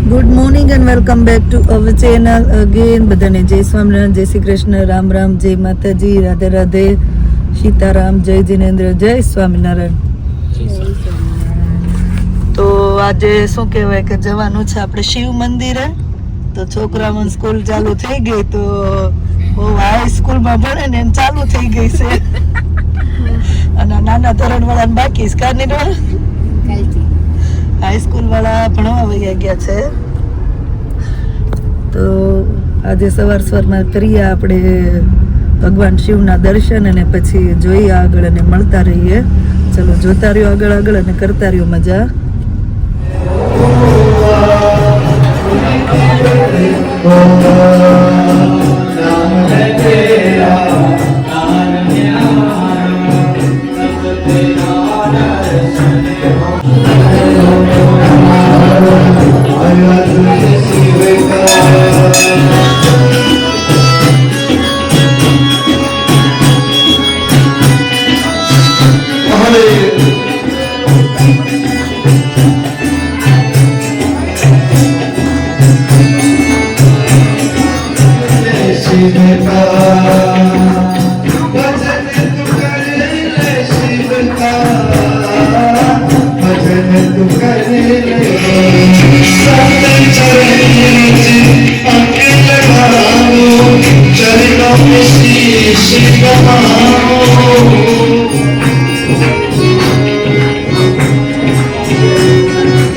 Good morning and welcome back to our channel again. બધાને જય સ્વામિનારાયણ, જય શ્રી કૃષ્ણ, રામ રામ, જય માતાજી, રાધે રાધે, સીતારામ, જય જિનેન્દ્ર, જય સ્વામિનારાયણ. તો આજે શું કહેવાય કે જવાનું છે આપણે શિવ મંદિરે. તો છોકરાઓની સ્કૂલ ચાલુ થઈ ગઈ, તો બહુ હાઈ સ્કૂલમાં ભણે ને એમ ચાલુ થઈ ગઈ છે અને નાના ધોરણ વાળાને બાકી છે. કારની હાઈસ્કૂલ વાળા ભણવા વયા ગયા છે. તો આજે સવારમાં કરીએ આપણે ભગવાન શિવના દર્શન અને પછી જોઈએ આગળ અને મળતા રહીએ. ચલો જોતા રહ્યો આગળ અને કરતા રહ્યો મજા.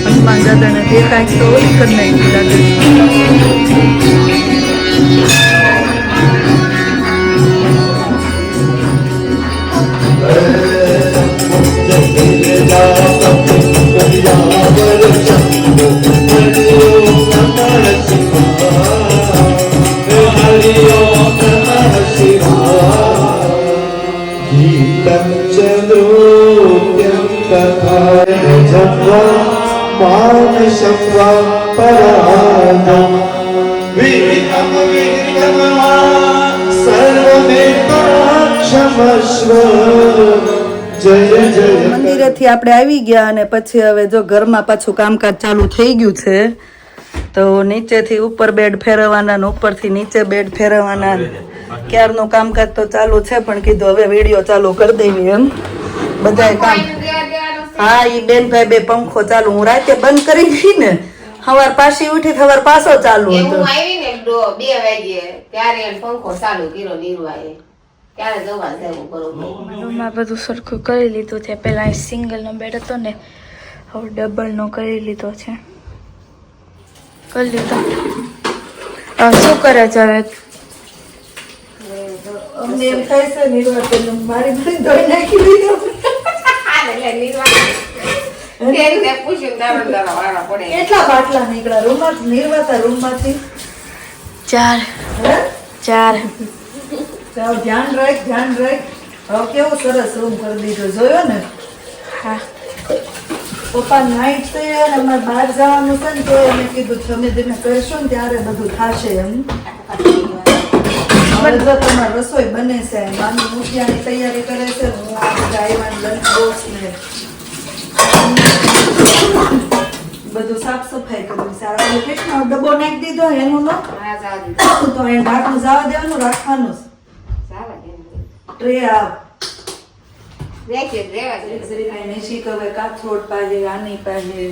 હનુમાન દાદાને દેખાય તો ઓલી કરી નાખી લાગે. મંદિરેથી આપણે આવી ગયા અને પછી હવે જો ઘરમાં પાછું કામકાજ ચાલુ થઈ ગયું છે. તો નીચેથી ઉપર બેડ ફેરવવાના ને ઉપરથી નીચે બેડ ફેરવવાના. ક્યારનું કામકાજ તો ચાલુ છે પણ કીધું હવે વિડીયો ચાલુ કરી દેવી એમ બધાય કામ. હા ઈ બેન ભાઈ બે પંખો ચાલુ. હું રાતે બંધ કરી ગઈ ને, સવાર પાછી ઉઠી સવાર પાછો ચાલુ હતો. હું આવી ને 2 વાગે ત્યારે પંખો ચાલુ કર્યો નીરવાએ. ત્યારે જવા દેવું બરોબર. રૂમમાં બધું સરખું કરી લીધું છે. પહેલા સિંગલ નો બેડ હતો ને, હવે ડબલ નો કરી લીધો છે. કરી લીધો. શું કરે છે હવે? અમને એમ થાય છે નિર્વાહ પેલું મારી બધી ધોઈ નાખી દીધો. કેટલા બાટલા નીકળ્યા રૂમમાં નિર્વાતા રૂમમાંથી? 4 ચાલ ધ્યાન રાખ. હવે કેવો સરસ રૂમ કરી દીધો, જોયો ને? હા. પપ્પા નાઈટ છે અને અમારે બહાર જવાનું છે ને, તો અમે કીધું તમે ધીમે કરશો ને ત્યારે બધું થશે એમ. હવે જો તમારે રસોઈ બને છે, મામી મુઠિયાની તૈયારી કરે છે, હું આ બધા આવ્યા લંચ બોક્સ ને બધું સાફ સફાઈ કરવી છે. આ કેટલો ડબ્બો નાખી દીધો એનું નો, તો એ ઢાંકણું જવા દેવાનું, રાખવાનું ટ્રે આ કાથરોડ પાસે આની પાસે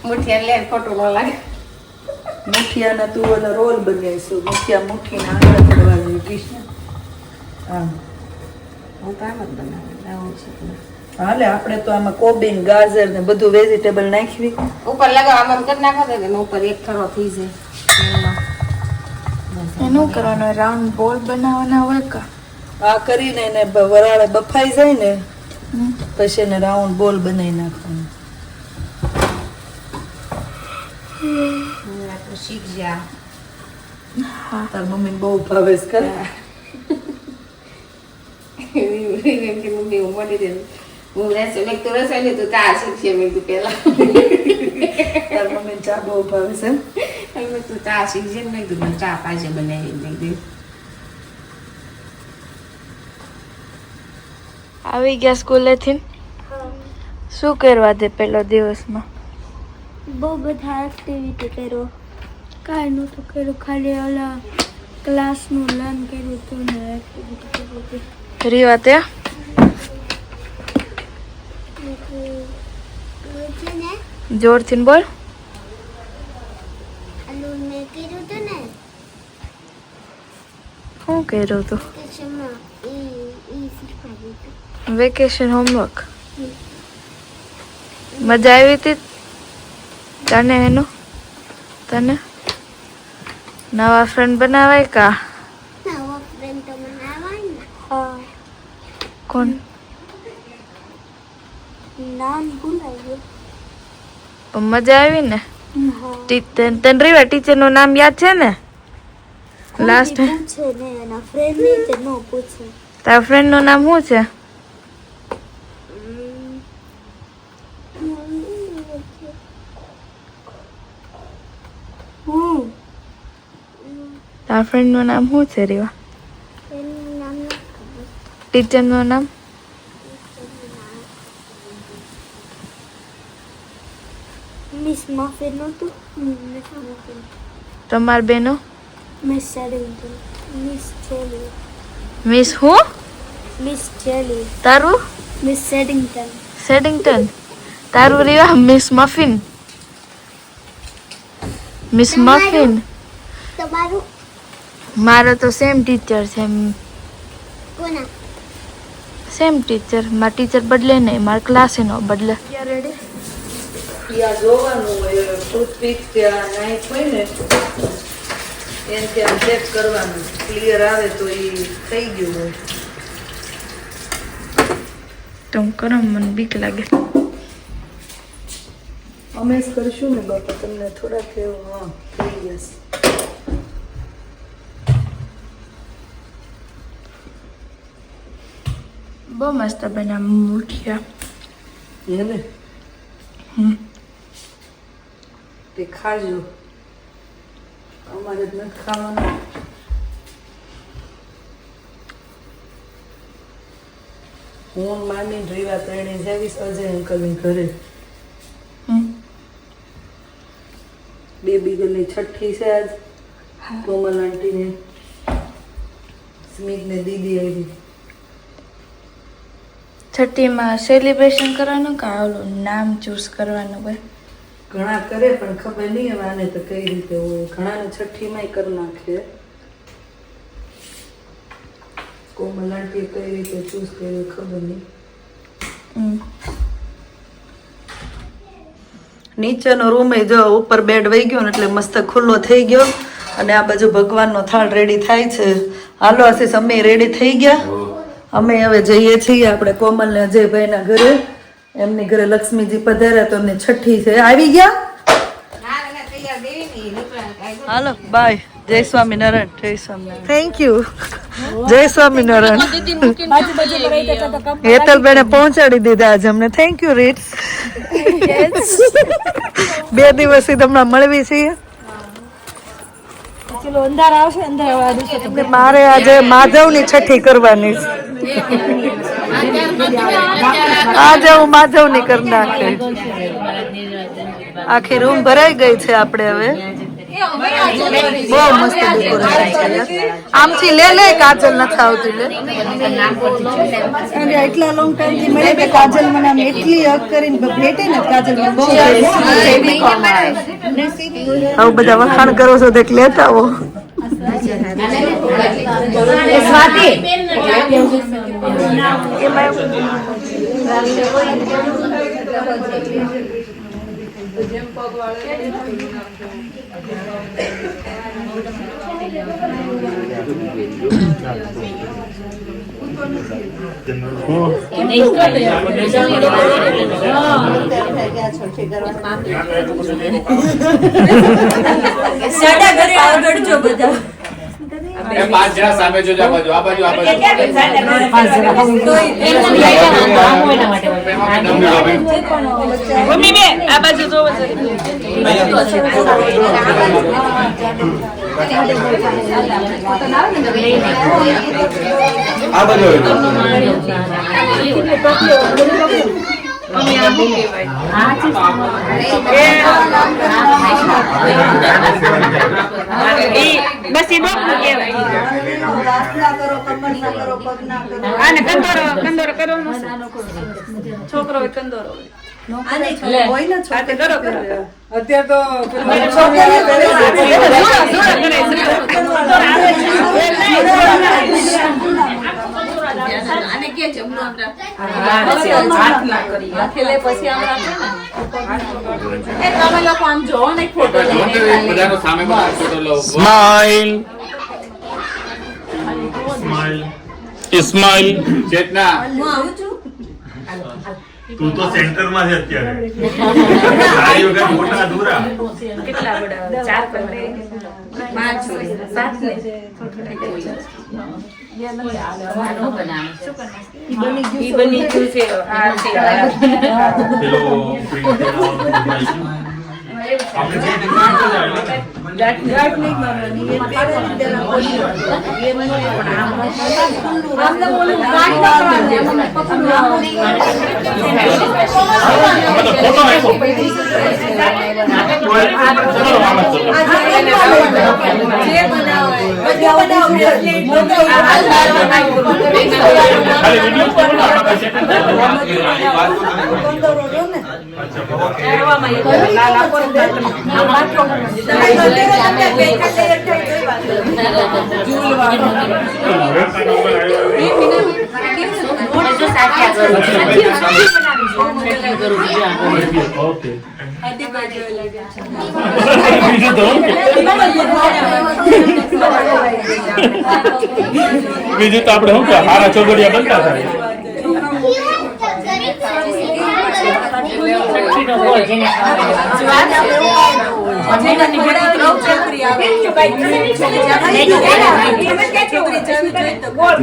મુઠિયા લે ખોટું ન લાગે. મુઠિયાના તું ઓલા રોલ બનાવીશું. મુઠિયા મુઠીના આંગળા કરવા જોઈએ કૃષ્ણ. હા હું તો આમ જ બનાવું છું. હાલે આપણે તો આમાં કોબી ને ગાજર ને બધું વેજીટેબલ નાખવી. ઉપર લગાવવામાં કરી નાખો તો ઉપર એક થરો થઈ જાય. એનું કરવાનું રાઉન્ડ બોલ બનાવવાના હોય કા? આ કરીને એને વરાળે બફાઈ જાય ને પછી એને રાઉન્ડ બોલ બનાવી નાખવાનું. શીખ જા. તાર મમ્મી બહુ ભાવે છે. મમ્મી હું મળી દે હું મેં તો રસોઈ લીધું ચા શીખશે મેં તું પેલા. તાર મમ્મી ચા બહુ ભાવે છે. તું ચા શીખશે ને મેં કીધું ચા પાછે બનાવી દઈ. આવી ગયા સ્કૂલેથી? શું કરવા દે પેલો દિવસમાં? બહુ બધા એક્ટિવિટી કર્યો. કાંઈ નહોતું કર્યું, ખાલી ઓલા ક્લાસનું લર્ન કર્યું હતું ને એક્ટિવિટી કરી હતી. રીવા તે છે ને જોરથી બોલ. આલું મેં કર્યું હતું ને શું કર્યું તું? વેકેશનમાં એ શીખવાડ્યું હતું. વેકેશન હોમવર્ક મજા આવી હતી તને? એનું તને નવા ફ્રેન્ડ બનાવાય કા? નવા ફ્રેન્ડ તો મને આવવાય ને. હા. કોણ? નામ ભૂલાઈ ગયું. પણ મજા આવી ને? હા. તને રીવા ટીચરનું નામ યાદ છે ને? લાસ્ટ પૂછે ને એના ફ્રેન્ડ ને તે નો પૂછે. તારા ફ્રેન્ડનું નામ શું છે? તારા ફ્રેન્ડનું નામ શું છે રીવા? એનું નામ નથી ખબર. ટીચરનું નામ? મિસ મફિન નહોતું. મિસ મફિન. તમાર બેનો? મિસ સેડિંગ્ટન. મિસ ચેલી. મિસ હું? મિસ ચેલી. તારું? મિસ સેડિંગ્ટન. સેડિંગ્ટન. તારું રીવા? મિસ મફિન. મિસ મફિન. તમારું મારો તો સેમ ટીચર છે. કોના? Same teacher. મારા ટીચર બદલે નહીં, મારા ક્લાસે નો બદલે. યા જોવાનું હોય ટૂથપીક ત્યાં નાઈફ હોય ને એને ત્યાં ચેક કરવાનું, ક્લિયર આવે તો એ થઈ ગયું હોય. તો હું કરો, મને બીક લાગે. અમે જ કરીશું ને બાપા, તમને થોડાક એવું હા થઈ જશે. બહુ મસ્ત બન્યા મુઠિયા. એને તે ખાજો, અમારે જ નથી ખાવાનું. હું માની રીવા ત્રણે જાવીશ અજય અંકલની ઘરે. બેબી ગલની છઠ્ઠી છે આજ. કોમલ આંટીને સ્મિતને દીદી આવી. છઠ્ઠીમાં સેલિબ્રેશન કરવાનું કે ઓલું નામ ચૂઝ કરવાનું હોય? ઘણા કરે પણ ખબર નહીં હવે આને તો કઈ રીતે હોય. ઘણાને છઠ્ઠીમાંય કરી નાખે. કોમલ આંટીએ કઈ રીતે ચૂઝ કર્યું ખબર નહીં. નીચેનો રૂમ એ જો ઉપર બેડ વહી ગયો ને એટલે મસ્ત ખુલ્લો થઈ ગયો અને આ બાજુ ભગવાનનો થાળ રેડી થાય છે. હાલો આશીષ, અમે રેડી થઈ ગયા. અમે હવે જઈએ છીએ આપણે કોમલ ને અજયભાઈના ઘરે. એમની ઘરે લક્ષ્મીજી પધાર્યા તો એમની છઠ્ઠી છે. આવી ગયા? હાલો બાય. જય સ્વામિનારાયણ. જય સ્વામિનારાયણ. Thank you. જય સ્વામિનારાયણ. હેતલબેને પહોંચાડી દીધા આજે અમને. થેન્ક યુ રીત. 2 દિવસથી તમને મળવી છીએ. મારે આજે માધવની છઠ્ઠી કરવાની છે. આજે હું માધવની કરી નાખે. આખી રૂમ ભરાઈ ગઈ છે. આપણે હવે બહુ મસ્ત ડેકોરેશન છે. આમથી લે કાજલ નથી આવતી. લે એટલા લોંગ ટાઈમ થી મળે કે કાજલ મને આમ એટલી હક કરીને ભેટે ને કાજલ મને બહુ આવું બધા વખાણ કરો છો તો લેતા આવો. સાડા ઘરે આગળ જો બધા એ 5 જણા સામે જોજો. આ બાજુ મમ્મી બે આ બાજુ જોવો છે. આ બાજુ બસ એ ડોક્ટર કહેવાય. હાથના કરો, કમરના કરો, પગના કરો. આને કંદોરો કરવાનો છે. છોકરો હોય કંદોરો હોય. હોય ને છોકરી કરો. આને કે છે હમણાં તમે લોકો આમ જોવો ને ફોટો બધાનો સામે ફોટો લો. Smile smile. ચેતના તું તો સેન્ટર માં છે અત્યારે. તારી વગર મોટા અધૂરા. કેટલા બડા 4 પલ્લે 5 7 ને ઈ બની ગયું છે. આ છે પેલો આપણે જે ડિમાન્ડ બીજું તો આપણે શું હારા ચોગડિયા બનતા થાય.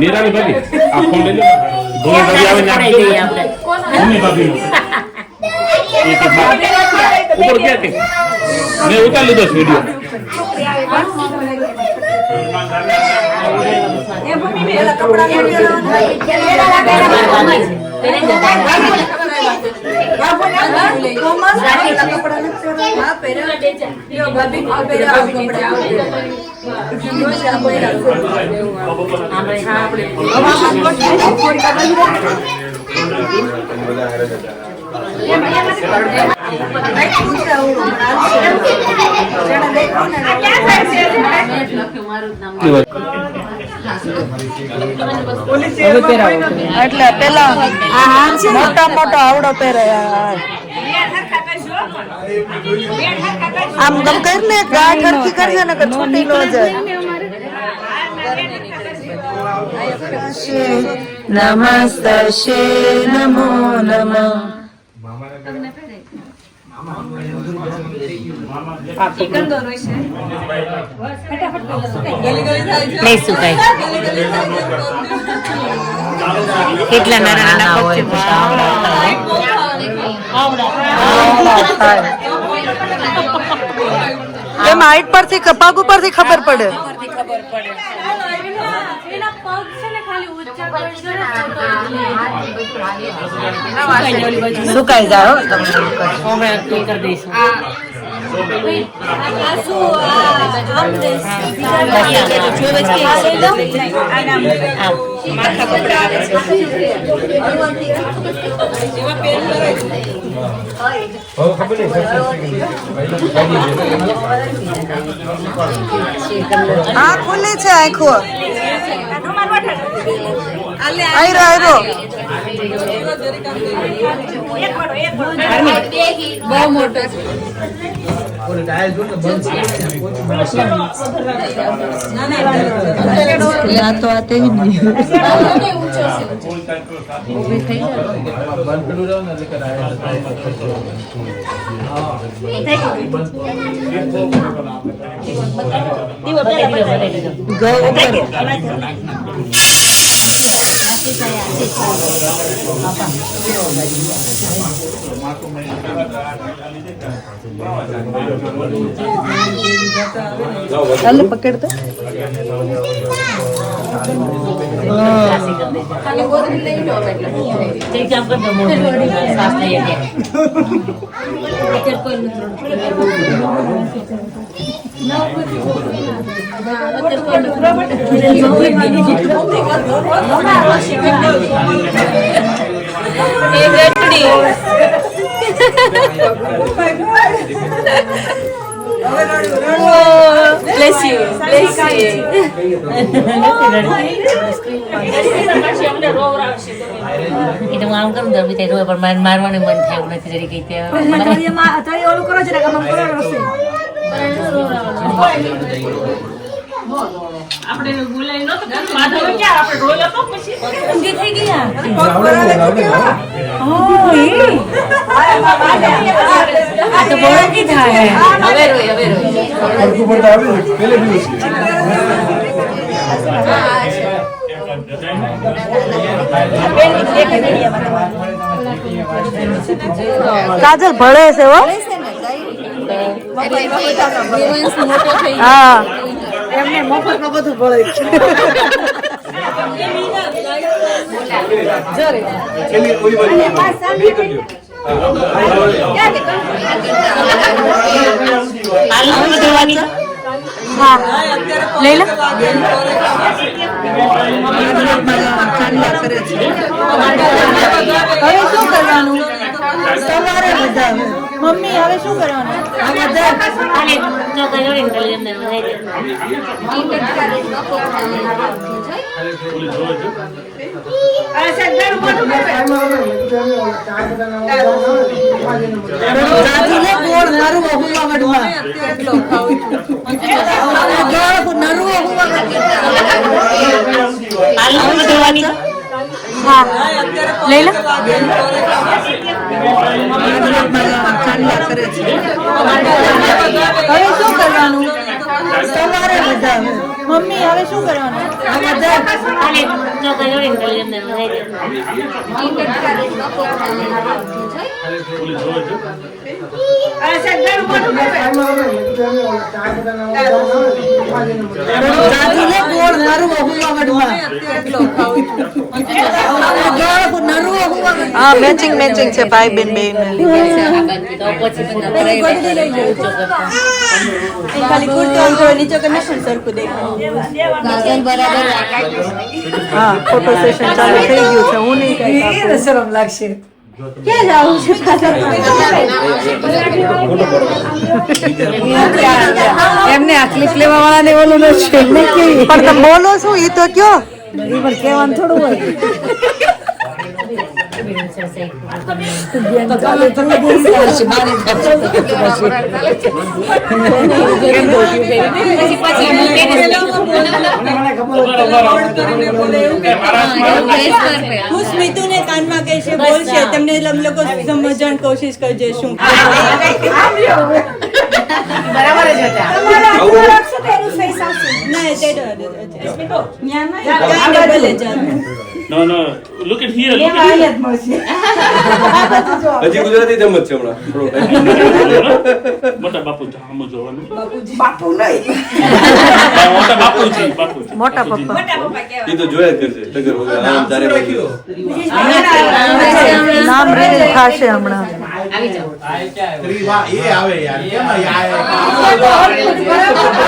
નિરાલી ભાભી આ ફોન લઈ લો. ભૂમિ ભાભી આવે ને આપજો. ભૂમિ ભાભી ઉપર ક્યાં કે મેં ઉતારી લીધો છે વિડીયો. એટલે પેલા મોટા મોટા આવડો પહેરે આમ ગમ કર ને ગાય ખરખી કરજે ને કે છૂટી ન જાય. નમસ્તે નમો નમઃ. નહીં સુકાય. કેટલા નાના નાના એમ હાઈટ પરથી પગ ઉપરથી ખબર પડે. સુકાઈ જાઓ તમે કરી દઈશું. હા ખુલ્લી છે આંખો. આયરો આયરો બહુ મોટો છે. તો આ તેવી નહીં. ચાલ પકડ તો ખાલી ગોદડી લઈ લો એટલે Bless you. Bless you. એ તો હું આમ કરું તો બી રોય પણ મારવાનું મન થાય એવું નથી જરી કઈ કાજલ ભળે છે હો. હા એમને મફતમાં બધું ભળે છે. હા લઈ લો. હવે શું કરવાનું? સવારે બધા મમ્મી હવે શું કરવાનું? આ બધા દાદીને ગોળ નરવો હુવા વડવા ગોળ નરવો હુવા હા લઈ લો. હવે શું કરવાનું? સવારે બધા મમ્મી હવે શું કરવાનું? આ બધા દાદીને ગોળ નરવો હુવા વડવા હા મેચિંગ મેચિંગ છે ભાઈ બેન બે ખાલી કુર્તો નીચે કનેક્શન સરખું દેખાય. હા ફોટો સેશન ચાલુ થઈ ગયું છે. હું નહીં કઈ શરમ લાગશે. ક્યાં જાવું છે? એમને આ ક્લિપ લેવા વાળા ને ઓલું નથી પણ તમે બોલો શું એ તો કયો પણ કહેવાનું થોડું હોય. હું સ્મિતુને કાનમાં કહીશ બોલશે તમને અમે લોકો સમજણ કોશિશ કરજે શું બરાબર જ હતા. No, look at here. Look at here. હજી ગુજરાતી જમત છે હમણાં થોડો મોટા બાપુ આમ જોવાનું. બાપુ નહીં મોટા બાપુજી, બાપુજી. મોટા પપ્પા એ તો જોયા જ કરશે ટગર વગર આમ તારે બાકી નામ રીલ થશે હમણાં. આવી જાઓ.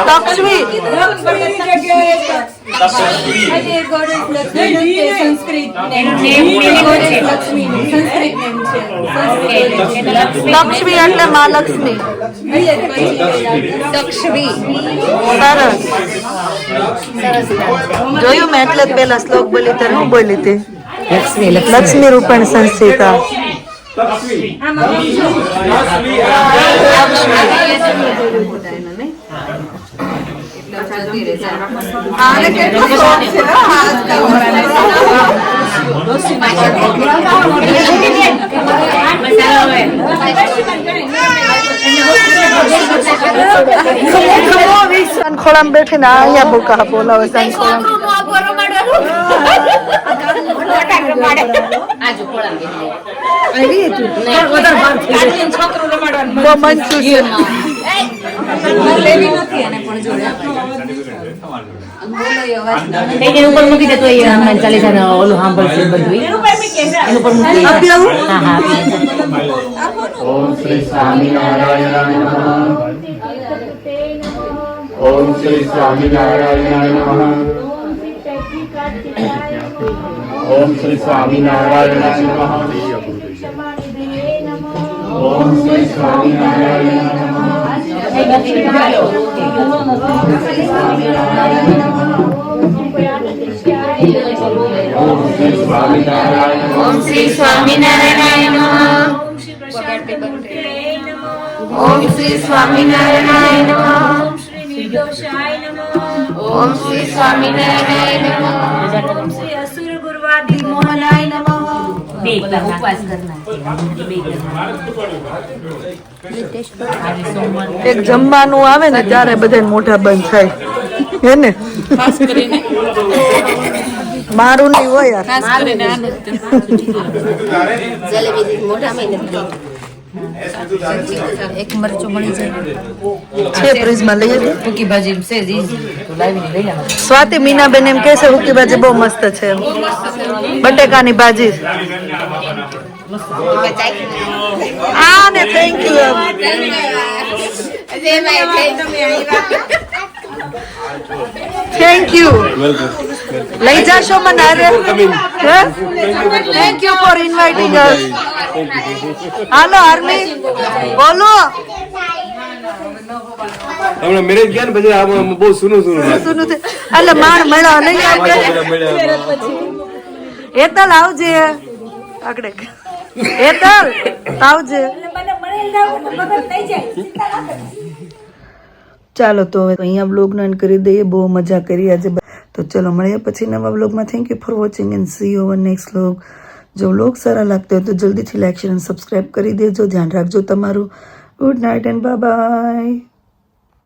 લક્ષ્મી લક્ષ્મી એટલે માં લક્ષ્મી. સરસ જોયું મેં એટલે જ પેલા શ્લોક બોલી ત્યારે હું બોલી હતી લક્ષ્મી રૂપણ સંસ્થિતા. આને કેટલો શોખ છે ખોળામાં બેઠીને અહીંયા ભૂકા બોલાવે એની ઉપર મૂકી દે તો એ હનુમાન ચાલીસા ઓલું સાંભળશે બધું એની ઉપર મૂકી દે. આપી આવું? હા હા આપી દે. ઓમ શ્રી સ્વામિનારાયણાય નમઃ. ઓમ શ્રી સ્વામિનારાયણાય નમઃ. ઓમ શ્રી સ્વામિનારાયણાય નમઃ. ઓમ શ્રી સ્વામિનારાયણાય નમઃ. ઓમ શ્રી સ્વામિનારાયણ નમઃ. ઓમ શ્રી સ્વામિનારાયણાય નમઃ. ઓમ શ્રી સ્વામિનારાયણાય નમઃ. ઓમ શ્રી સ્વામિનારાયણ નમઃ. બે કલાક ઉપવાસ કરના એક જમવાનું આવે ને ત્યારે બધા મોઢા બંધ થાય હે ને મારું નહીં હોય યાર. જલેબી મોઢામાં નથી. એક મરચું મળી જાય છે ફ્રીજમાં લઈએ દે. સૂકી ભાજી છે જ ઈ લાવીને લઈ લેવાનું. સ્વાતિ મીનાબેન એમ કહે છે હુકી ભાજી બહુ મસ્ત છે એમ. બટેકાની ભાજી આ ને થેન્ક યુ એમ. થેન્ક યુ લઈ જાશો મને અરે thank you for inviting us. હાલો આર્મી બોલો. હમણાં મેરેજ ગયા ને પછી આમાં બહુ સૂનું શું નથી એટલે માણ મળ્યા નહીં આપણે. હેતલ આવજે આગળ હેતલ આવજે. ચાલો તો હવે અહીંયા બ્લોગનો એન્ડ કરી દઈએ. બહુ મજા કરી આજે. તો ચલો મળીએ પછી નવા બ્લોગમાં. Thank you for watching and C you hour next blog. જો બ્લોગ સારા લાગતા હોય તો જલ્દીથી લાઈક શેર અને સબસ્ક્રાઈબ કરી દેજો. ધ્યાન રાખજો તમારું. Good night and bye bye.